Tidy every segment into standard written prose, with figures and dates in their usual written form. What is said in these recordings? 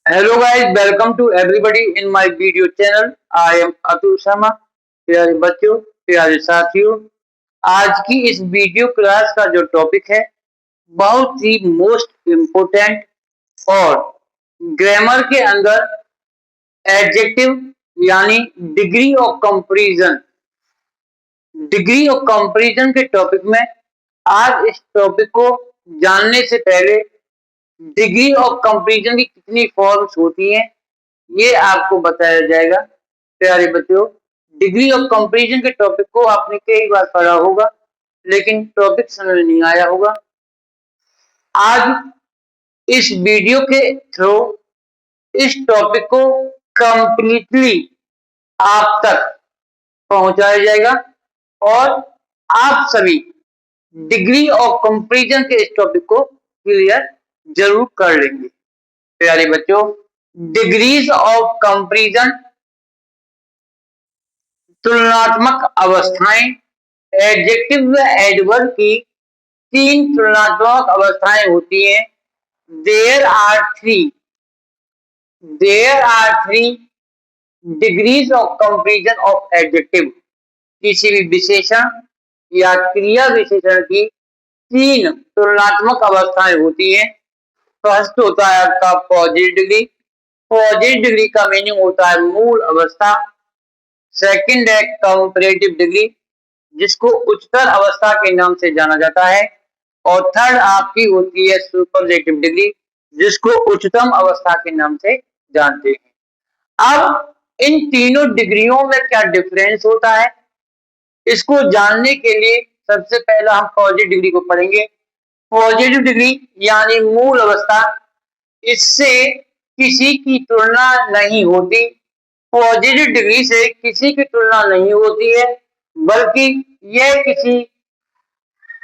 Hello guys, welcome to everybody in my video channel. I am Atul Sharma. प्यारे बच्चों, प्यारे साथियों, आज की इस वीडियो क्लास का जो टॉपिक है बहुत ही मोस्ट इम्पोर्टेंट और ग्रामर के अंदर एडजेक्टिव यानी डिग्री ऑफ कंपैरिजन के टॉपिक में आज इस टॉपिक को जानने से पहले डिग्री ऑफ कंपैरिजन की कितनी फॉर्म्स होती हैं ये आपको बताया जाएगा। प्यारे बच्चों, डिग्री ऑफ कंपैरिजन के टॉपिक को आपने कई बार पढ़ा होगा लेकिन टॉपिक समझ नहीं आया होगा। आज इस वीडियो के थ्रू इस टॉपिक को कंप्लीटली आप तक पहुंचाया जाएगा और आप सभी डिग्री ऑफ कंपैरिजन के इस टॉपिक को क्लियर जरूर कर लेंगे। प्यारे बच्चों, डिग्रीज ऑफ कंपैरिजन तुलनात्मक अवस्थाएं, एडजेक्टिव व एडवर्ब की तीन तुलनात्मक अवस्थाएं होती हैं। There are three degrees of comparison of adjective. किसी भी विशेषण या क्रिया विशेषण की तीन तुलनात्मक अवस्थाएं होती हैं। फर्स्ट होता है आपका पॉजिटिव डिग्री। पॉजिटिव डिग्री का मीनिंग होता है मूल अवस्था। सेकंड है कंपैरेटिव डिग्री, जिसको उच्चतर अवस्था के नाम से जाना जाता है। और थर्ड आपकी होती है सुपरलेटिव डिग्री, जिसको उच्चतम अवस्था के नाम से जानते हैं। अब इन तीनों डिग्रियों में क्या डिफरेंस होता है, इसको जानने के लिए सबसे पहला हम पॉजिटिव डिग्री को पढ़ेंगे। पॉजिटिव डिग्री यानी मूल अवस्था, इससे किसी की तुलना नहीं होती। पॉजिटिव डिग्री से किसी की तुलना नहीं होती है, बल्कि यह किसी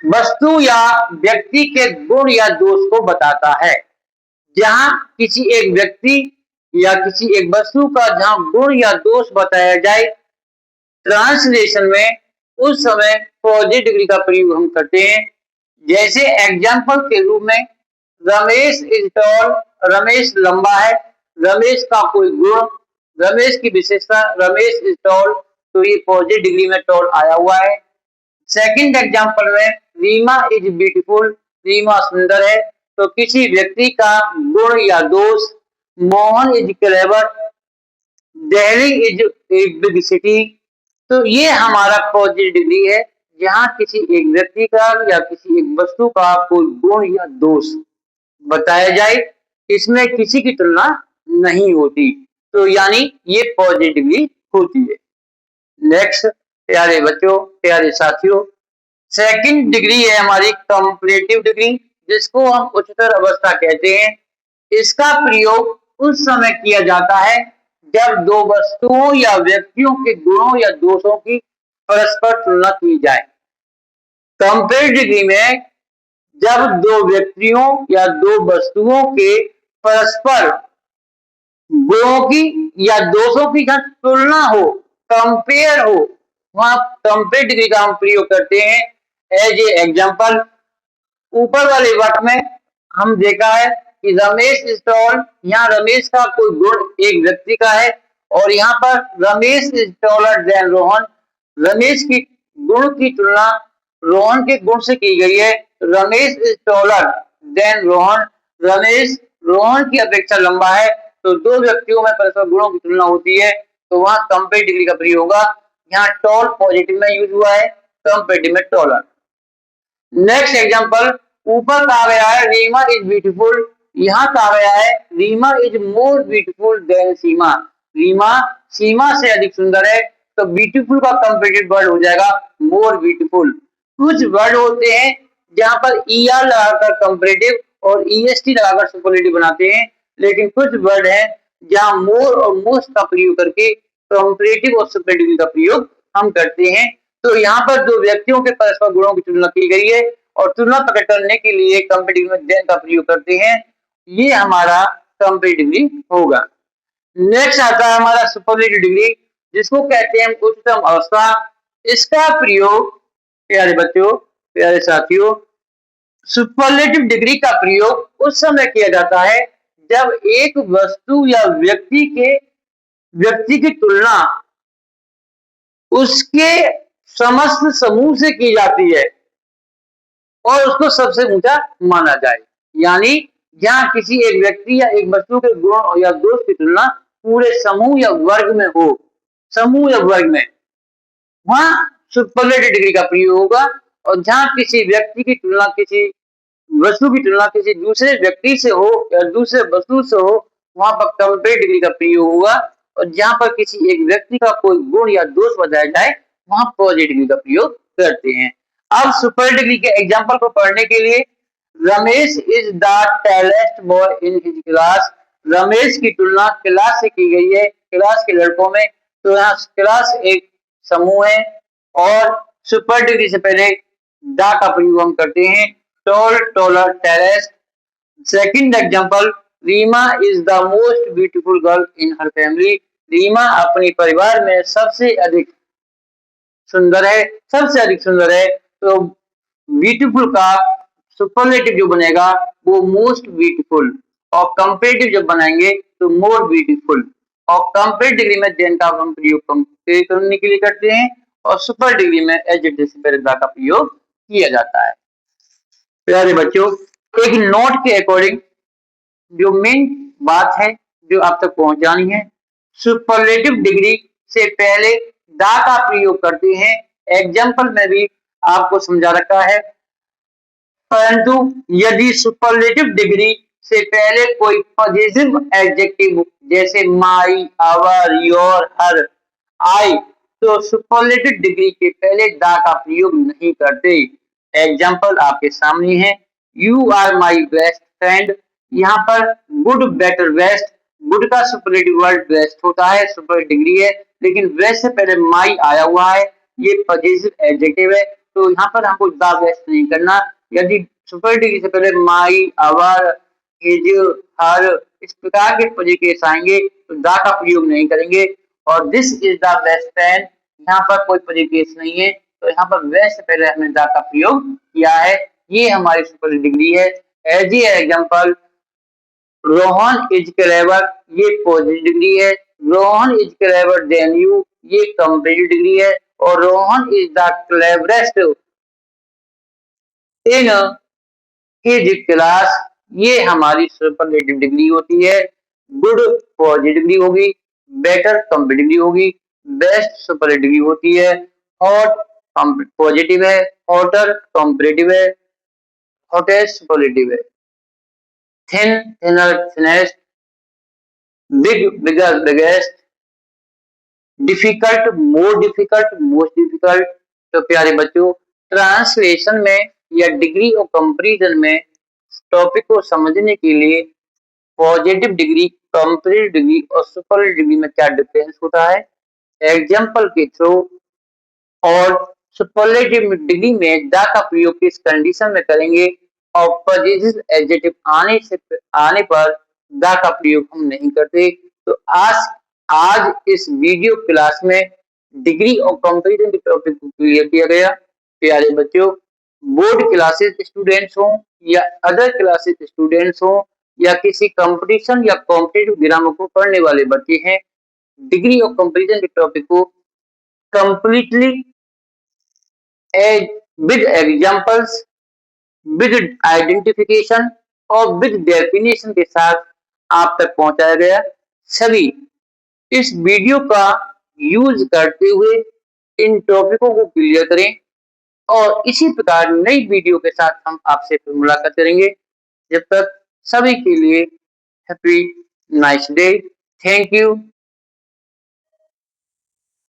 वस्तु या व्यक्ति के गुण या दोष को बताता है। जहां किसी एक व्यक्ति या किसी एक वस्तु का जहां गुण या दोष बताया जाए ट्रांसलेशन में, उस समय पॉजिटिव डिग्री का प्रयोग हम करते हैं। जैसे एग्जाम्पल के रूप में रमेश इज टॉल, रमेश लंबा है। रमेश का कोई गुण, रमेश की विशेषता, रमेश इज टॉल, तो ये पॉजिटिव डिग्री में टॉल आया हुआ है। सेकंड एग्जांपल में रीमा इज ब्यूटीफुल, रीमा सुंदर है, तो किसी व्यक्ति का गुण या दोष। Mohan is clever, Delhi is a big city, तो ये हमारा पॉजिटिव डिग्री है जहां किसी एक व्यक्ति का या किसी एक वस्तु का कोई गुण या दोष बताया जाए, इसमें किसी की तुलना नहीं होती, तो यानी ये पॉजिटिव डिग्री होती है। नेक्स्ट प्यारे बच्चों, प्यारे साथियों, सेकंड डिग्री है हमारी कंपैरेटिव डिग्री, जिसको हम उच्चतर अवस्था कहते हैं। इसका प्रयोग उस समय किया जाता है जब दो वस्तुओं या व्यक्तियों के गुणों या दोषों की परस्पर तुलना की जाए। कंपैरेटिव डिग्री में जब दो व्यक्तियों या दो वस्तुओं के परस्पर गुणों की या दोषों की जब तुलना हो, कंपेयर हो, वहां कंपेयर डिग्री का हम प्रयोग करते हैं। एज ए एग्जाम्पल, ऊपर वाले वर्ग में हम देखा है कि रमेश इज टॉल, यहाँ रमेश का कोई गुण एक व्यक्ति का है, और यहाँ पर Ramesh is taller than Rohan, Ramesh की गुण की तुलना रोहन के गुण से की गई है। Ramesh is taller than Rohan, Ramesh Rohan की अपेक्षा लंबा है, तो दो व्यक्तियों में परस्पर गुणों की तुलना होती है, तो वहां कंपेयर डिग्री का प्रयोग होगा। यहाँ टॉल पॉजिटिव में यूज हुआ है, कंपेरेटिव में टॉलर। नेक्स्ट एग्जांपल, ऊपर कहा गया है रीमा इज ब्यूटीफुल, यहाँ कहा गया है Reema is more beautiful than Seema, Reema Seema से अधिक सुंदर है, तो ब्यूटीफुल का कंपेरेटिव वर्ड हो जाएगा मोर ब्यूटीफुल। कुछ वर्ड होते हैं जहां पर ER लगाकर कंपेरेटिव और EST लगाकर सुपरलेटिव बनाते हैं, लेकिन कुछ वर्ड हैं जहां मोर और मोस्ट का प्रयोग करके कंपेरेटिव और सुपरलेटिव का प्रयोग हम करते हैं। तो यहाँ पर दो व्यक्तियों के परस्पर गुणों की तुलना की गई है और तुलना प्रकट करने के लिए कंपेरेटिव में देन का प्रयोग करते हैं, ये हमारा कंपेरेटिव डिग्री होगा। नेक्स्ट आता है हमारा सुपरलेटिव डिग्री, जिसको कहते हैं उच्चतम अवस्था। इसका प्रयोग प्यारे बच्चों, प्यारे साथियों, सुपरलेटिव डिग्री का प्रयोग उस समय किया जाता है जब एक वस्तु या व्यक्ति की तुलना उसके समस्त समूह से की जाती है और उसको सबसे ऊंचा माना जाए। यानी जहां किसी एक व्यक्ति या एक वस्तु के गुण या दोष की तुलना पूरे समूह या वर्ग में हो, समूह या वर्ग में, वहां सुपरलेटिव डिग्री का प्रयोग होगा। और जहां किसी व्यक्ति की तुलना किसी वस्तु की तुलना किसी दूसरे व्यक्ति से हो या दूसरे वस्तु से हो, वहां पर कंपेरेटिव डिग्री का प्रयोग होगा। और जहां पर किसी एक व्यक्ति का कोई गुण या दोष बताया जाए, वहां पॉजिटिव डिग्री का प्रयोग करते हैं। अब सुपर डिग्री के एग्जाम्पल को पढ़ने के लिए, Ramesh is the talent boy in his class. Ramesh की तुलना क्लास से की गई है, क्लास के लड़कों में। तो यहाँ क्लास एक समूह है और सुपर डिग्री से पहले द का प्रयोग हम करते हैं। Tall, taller, tallest. Second example, Reema is the most beautiful girl in her family. Reema अपने परिवार में सबसे अधिक सुंदर है, सबसे अधिक सुंदर है। तो ब्यूटीफुल का सुपरलेटिव जो बनेगा वो मोस्ट ब्यूटीफुल, और कंपेरेटिव जब बनाएंगे तो मोर ब्यूटीफुल। और कंपेरेटिव डिग्री में देन का हम प्रयोग कंपेयर करने के लिए करते हैं, और सुपर डिग्री में एडजेक्टिव से पहले द का प्रयोग किया जाता है। प्यारे बच्चों, एक नोट के अकॉर्डिंग जो मेन बात है जो आप तक पहुंचानी है, सुपरलेटिव डिग्री से पहले द का प्रयोग करते हैं। एग्जाम्पल में भी आपको समझा रखा है। परंतु यदि सुपरलेटिव डिग्री से पहले कोई पॉजिटिव एडजेक्टिव जैसे माई, आवर, योर, हर आए, तो सुपरलेटिव डिग्री के पहले द का प्रयोग नहीं करते। एग्जाम्पल आपके सामने है। You are my best friend. यहाँ पर गुड, बेटर, बेस्ट, गुड का सुपरलेटिव वर्ड बेस्ट होता है, सुपर डिग्री है, लेकिन बेस्ट से पहले माई आया हुआ है, ये पॉजिटिव एडजेक्टिव है, तो यहाँ पर हमको द बेस्ट नहीं करना। यदि सुपर डिग्री से पहले माई, आवर, हिज, हर, इस प्रकार के पॉजिटिव आएंगे तो द का प्रयोग नहीं करेंगे। और this is the best friend, यहाँ पर कोई पॉजिटिव नहीं है, तो यहाँ पर बेस्ट से पहले हमने द का प्रयोग किया है। ये हमारी सुपर डिग्री है। As a example, Rohan is clever, ये पॉजिटिव डिग्री है। Rohan is clever than you, ये कंपेरेटिव डिग्री है। और Rohan is the cleverest in his class, ये हमारी सुपरलेटिव डिग्री होती है। गुड पॉजिटिव डिग्री होगी, बेटर कंपेरेटिव डिग्री होगी, बेस्ट सुपरलेटिव डिग्री होती है। हॉट पॉजिटिव है, हॉटर कंपेरेटिव है, हॉटेस्ट सुपरलेटिव है। Thin, thinner, thinnest, big, bigger, biggest, difficult, more difficult, most difficult. तो प्यारे बच्चों, ट्रांसलेशन में या डिग्री और कंपैरिजन में टॉपिक को समझने के लिए पॉजिटिव डिग्री, कंपेरेटिव डिग्री और सुपरलेटिव डिग्री में क्या डिफरेंस होता है, एग्जाम्पल के थ्रू, और सुपरलेटिव डिग्री में द का प्रयोग किस कंडीशन में करेंगे, और पॉजिटिव एडजेक्टिव आने पर द का प्रयोग हम नहीं करते। तो आज इस वीडियो क्लास में डिग्री और कंपैरिजन के टॉपिक को क्लियर किया गया। प्यारे बच्चों, बोर्ड क्लासेस स्टूडेंट्स हो या अदर क्लासेस स्टूडेंट्स हो या किसी कंपटीशन या कॉम्पिटिटिव ग्रामर को पढ़ने वाले बच्चे हैं, डिग्री और कंपैरिजन के टॉपिक को completely with examples, with identification और विद डेफिनेशन के साथ आप तक पहुंचाया गया। सभी इस वीडियो का यूज करते हुए इन टॉपिकों को क्लियर करें, और इसी प्रकार नई वीडियो के साथ हम आपसे फिर मुलाकात करेंगे। जब तक सभी के लिए happy nice day. Thank you.